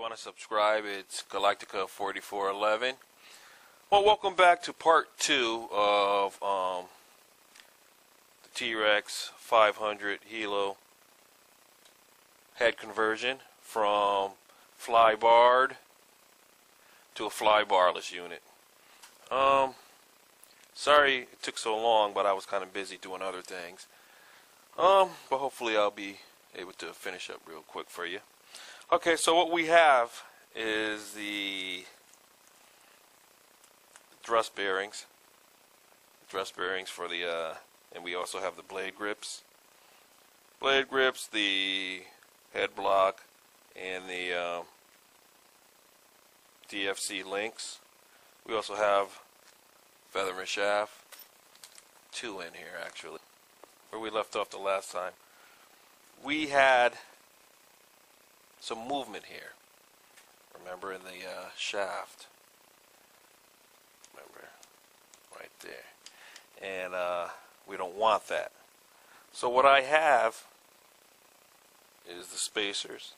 want to subscribe, it's Galactica 4411. Well, welcome back to part 2 of the TREX 500 Hilo head conversion from fly barred to a fly barless unit. Sorry it took so long, but I was kind of busy doing other things. But hopefully I'll be able to finish up real quick for you. Okay, so what we have is the thrust bearings. Thrust bearings for the, and we also have the blade grips. Blade grips, the head block, and the DFC links. We also have feather and shaft. 2 in here actually. Where we left off the last time. We had some movement here. Remember in the shaft. Remember, right there. And we don't want that. So what I have is the spacers.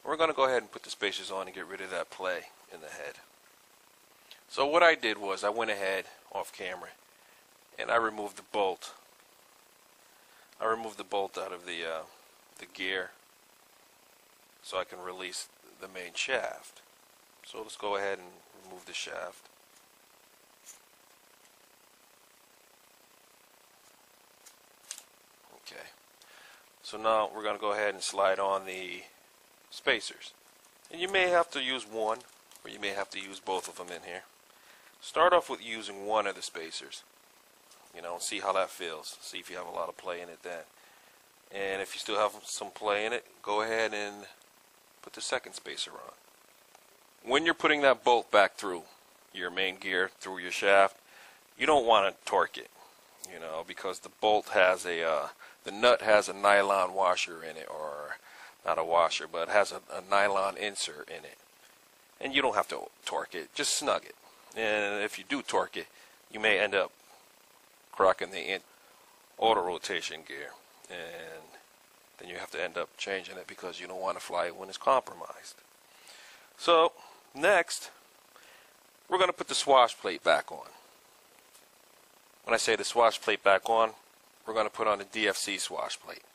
We're going to go ahead and put the spacers on and get rid of that play in the head. So what I did was I went ahead off camera and I removed the bolt. I removed the bolt out of the gear so I can release the main shaft. So let's go ahead and remove the shaft. Okay. So now we're going to go ahead and slide on the spacers. And you may have to use one, or you may have to use both of them in here. Start off with using one of the spacers. You know, see how that feels. See if you have a lot of play in it then. And if you still have some play in it, go ahead and put the second spacer on. When you're putting that bolt back through your main gear, through your shaft, you don't want to torque it, you know, because the bolt has a, the nut has a nylon washer in it, or not a washer, but it has a nylon insert in it. And you don't have to torque it, just snug it. And if you do torque it, you may end up cracking the auto rotation gear, and then you have to end up changing it because you don't want to fly it when it's compromised. So next we're going to put the swash plate back on. When I say the swash plate back on, we're going to put on the DFC swash plate.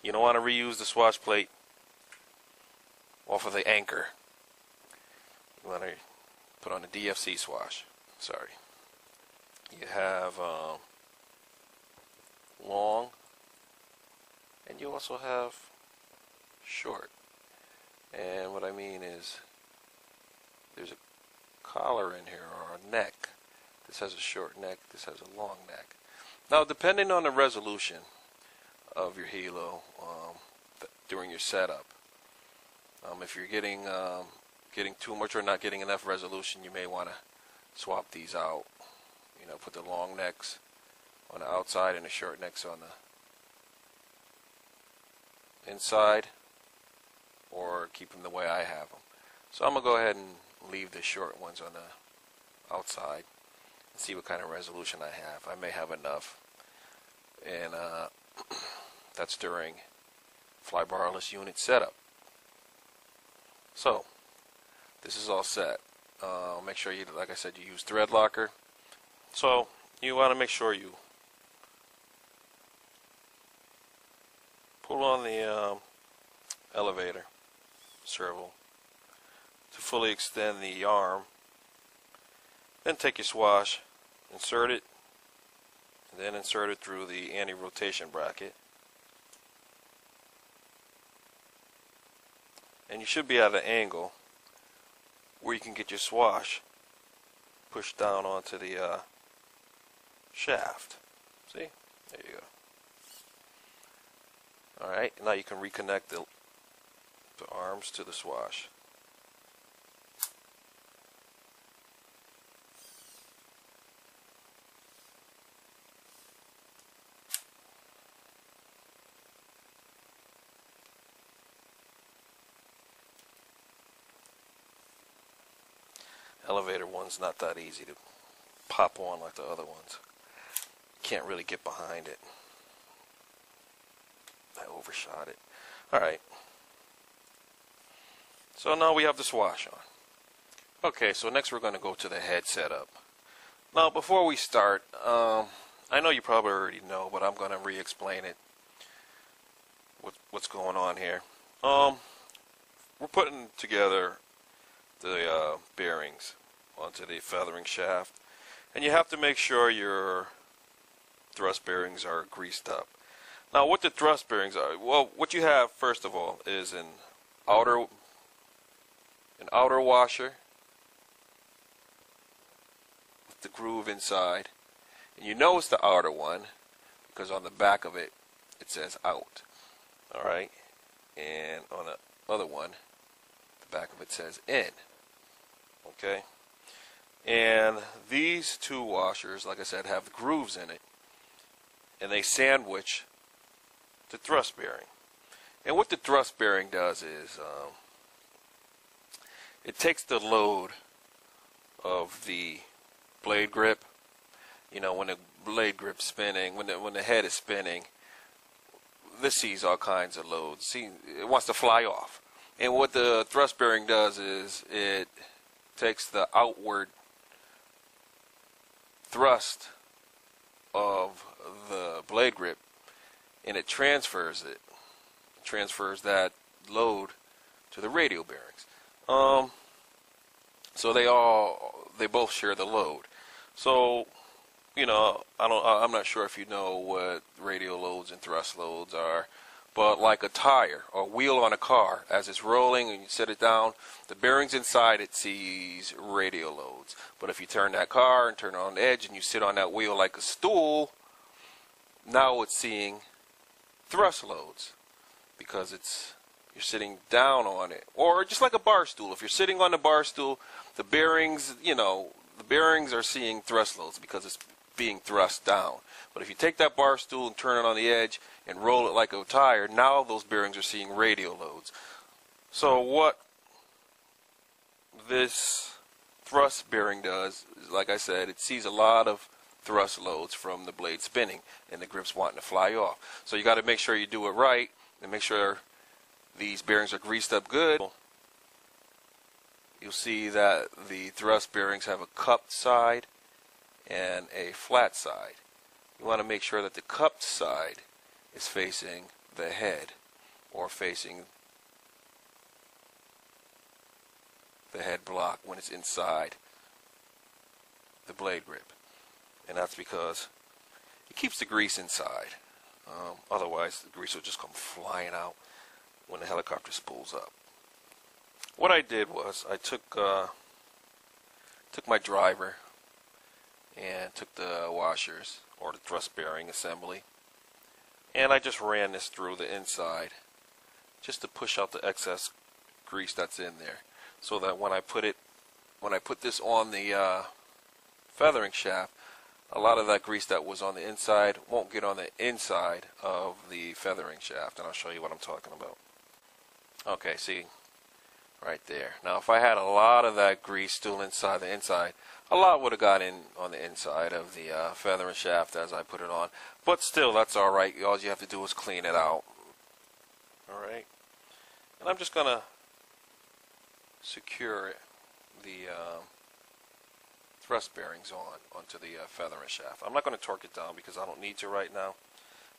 You don't want to reuse the swash plate off of the anchor. You want to put on the DFC swash. Sorry. You have long, and you also have short. And what I mean is there's a collar in here, or a neck. This has a short neck, this has a long neck. Now depending on the resolution of your helo during your setup, if you're getting too much or not getting enough resolution, you may want to swap these out. You know, put the long necks on the outside and the short necks on the inside, or keep them the way I have them. So I'm going to go ahead and leave the short ones on the outside and see what kind of resolution I have. I may have enough, and that's during fly barless unit setup. So this is all set. Make sure you, like I said, you use thread locker. So you want to make sure you pull on the elevator servo to fully extend the arm. Then take your swash, insert it, and then insert it through the anti-rotation bracket. And you should be at an angle where you can get your swash pushed down onto the shaft. See? There you go. Alright, now you can reconnect the arms to the swash. Elevator one's not that easy to pop on like the other ones. Can't really get behind it. I overshot it. Alright. So now we have this wash on. Okay, so next we're going to go to the head setup. Now before we start, I know you probably already know, but I'm going to re-explain it. What's going on here? We're putting together the bearings onto the feathering shaft, and you have to make sure your thrust bearings are greased up. Now what the thrust bearings are, well, what you have first of all is an outer washer with the groove inside, and you know it's the outer one because on the back of it says out. Alright, and on the other one the back of it says in. Okay, and these two washers, like I said, have grooves in it, and they sandwich the thrust bearing. And what the thrust bearing does is it takes the load of the blade grip. You know, when the blade grip's spinning, when the head is spinning, this sees all kinds of loads. See, it wants to fly off. And what the thrust bearing does is it takes the outward thrust of the blade grip and it transfers that load to the radial bearings. So they both share the load. So, you know, I'm not sure if you know what radial loads and thrust loads are, but like a tire or wheel on a car, as it's rolling and you set it down, the bearings inside it sees radial loads. But if you turn that car and turn it on the edge and you sit on that wheel like a stool, now it's seeing thrust loads because you're sitting down on it. Or just like a bar stool, if you're sitting on the bar stool, the bearings, you know, the bearings are seeing thrust loads because it's being thrust down. But if you take that bar stool and turn it on the edge and roll it like a tire, now those bearings are seeing radial loads. So what this thrust bearing does is, like I said, it sees a lot of thrust loads from the blade spinning and the grips wanting to fly off. So you got to make sure you do it right and make sure these bearings are greased up good. You'll see that the thrust bearings have a cupped side and a flat side. You want to make sure that the cupped side is facing the head or facing the head block when it's inside the blade grip. And that's because it keeps the grease inside. Otherwise, the grease will just come flying out when the helicopter spools up. What I did was I took my driver and took the washers or the thrust bearing assembly, and I just ran this through the inside just to push out the excess grease that's in there, so that when I put this on the feathering shaft, a lot of that grease that was on the inside won't get on the inside of the feathering shaft, and I'll show you what I'm talking about. Okay, see, right there. Now if I had a lot of that grease still inside the inside, a lot would have got in on the inside of the feathering shaft as I put it on, but still that's alright. All you have to do is clean it out. Alright, and I'm just gonna secure the thrust bearings onto the feathering shaft. I'm not going to torque it down because I don't need to right now.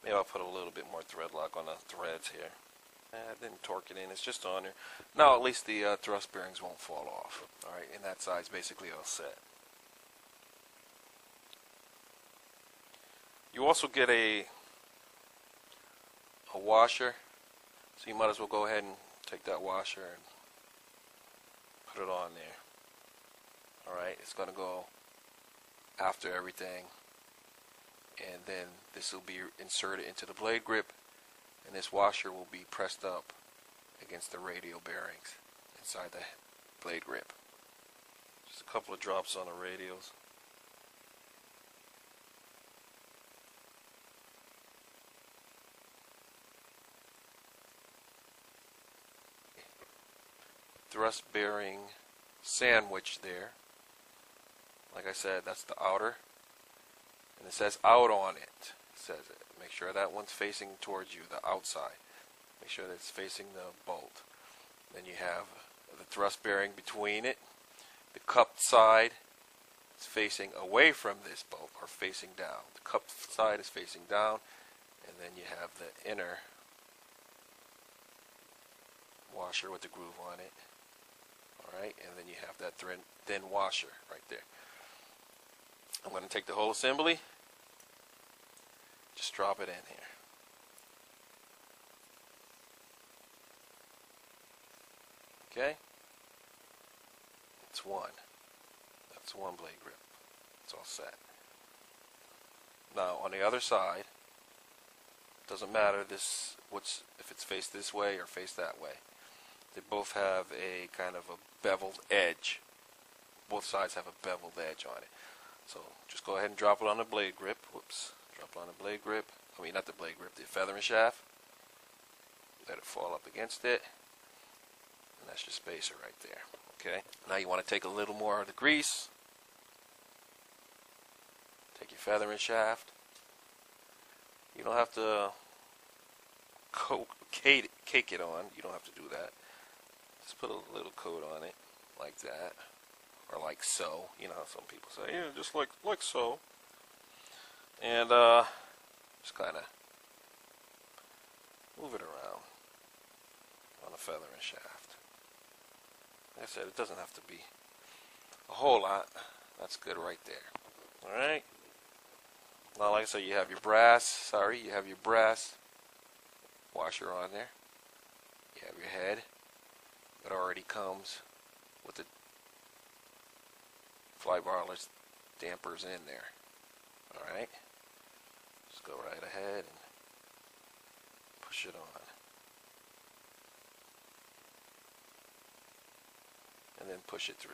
Maybe I'll put a little bit more thread lock on the threads here. I didn't torque it in, it's just on there. Now at least the thrust bearings won't fall off. Alright, and that side's basically all set. You also get a washer, so you might as well go ahead and take that washer and put it on there. Alright, it's going to go after everything, and then this will be inserted into the blade grip, and this washer will be pressed up against the radial bearings inside the blade grip. Just a couple of drops on the radials. Thrust bearing sandwich there. Like I said, that's the outer, and it says out on it. It says it. Make sure that one's facing towards you, the outside. Make sure that it's facing the bolt. Then you have the thrust bearing between it. The cupped side is facing away from this bolt, or facing down. The cupped side is facing down, and then you have the inner washer with the groove on it. Alright, and then you have that thin washer right there. I'm going to take the whole assembly, just drop it in here. Okay, it's one. That's one blade grip. It's all set. Now on the other side, doesn't matter if it's faced this way or faced that way. They both have a kind of a beveled edge. Both sides have a beveled edge on it. So just go ahead and drop it on the blade grip. Whoops. Drop it on the blade grip. I mean, not the blade grip, the feathering shaft. Let it fall up against it. And that's your spacer right there. Okay. Now you want to take a little more of the grease. Take your feathering shaft. You don't have to cake it on. You don't have to do that. Just put a little coat on it, like that, or like so. You know how some people say, yeah, just like so. And just kind of move it around on the feathering shaft. Like I said, it doesn't have to be a whole lot. That's good right there. All right. Now, like I said, you have your brass. You have your brass washer on there. You have your head. It already comes with the fly barless dampers in there. Alright. Just go right ahead and push it on. And then push it through.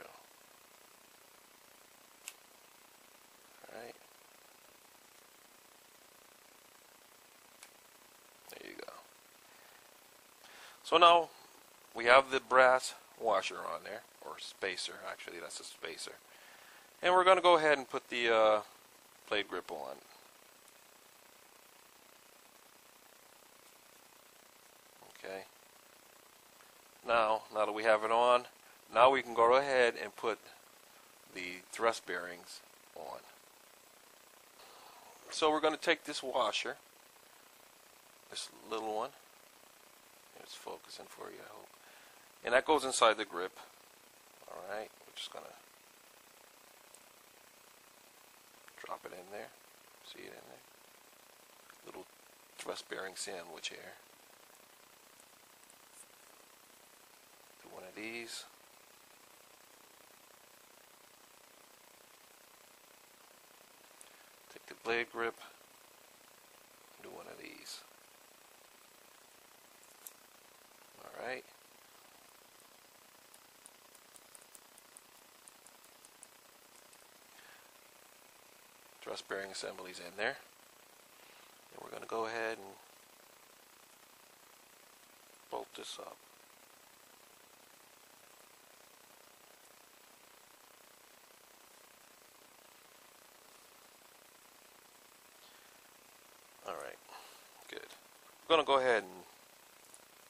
Alright. There you go. So now we have the brass washer on there, or spacer, actually that's a spacer. And we're going to go ahead and put the blade grip on. Okay. Now that we have it on, now we can go ahead and put the thrust bearings on. So we're going to take this washer, this little one. It's focusing for you, I hope. And that goes inside the grip. Alright, we're just going to drop it in there. See it in there? Little thrust bearing sandwich here. Do one of these. Take the blade grip. Do one of these. Alright. Thrust bearing assemblies in there. And we're going to go ahead and bolt this up. Alright, good. We're going to go ahead and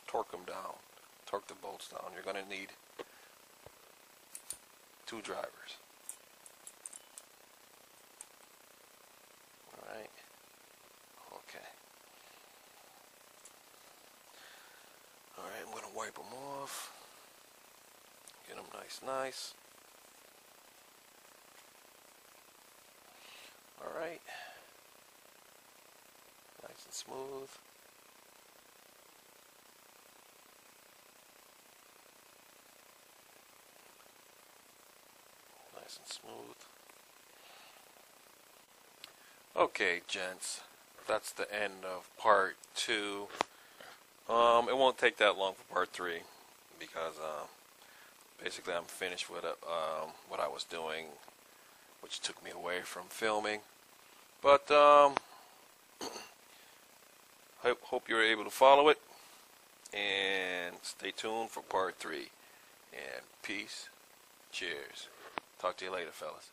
torque them down. Torque the bolts down. You're going to need 2 drivers. Alright. Okay. Alright, I'm going to wipe them off. Get them nice. Alright. Nice and smooth. Nice and smooth. Okay, gents, that's the end of part 2. It won't take that long for part 3 because basically I'm finished with what I was doing, which took me away from filming. But I hope you're able to follow it, and stay tuned for part 3. And peace. Cheers. Talk to you later, fellas.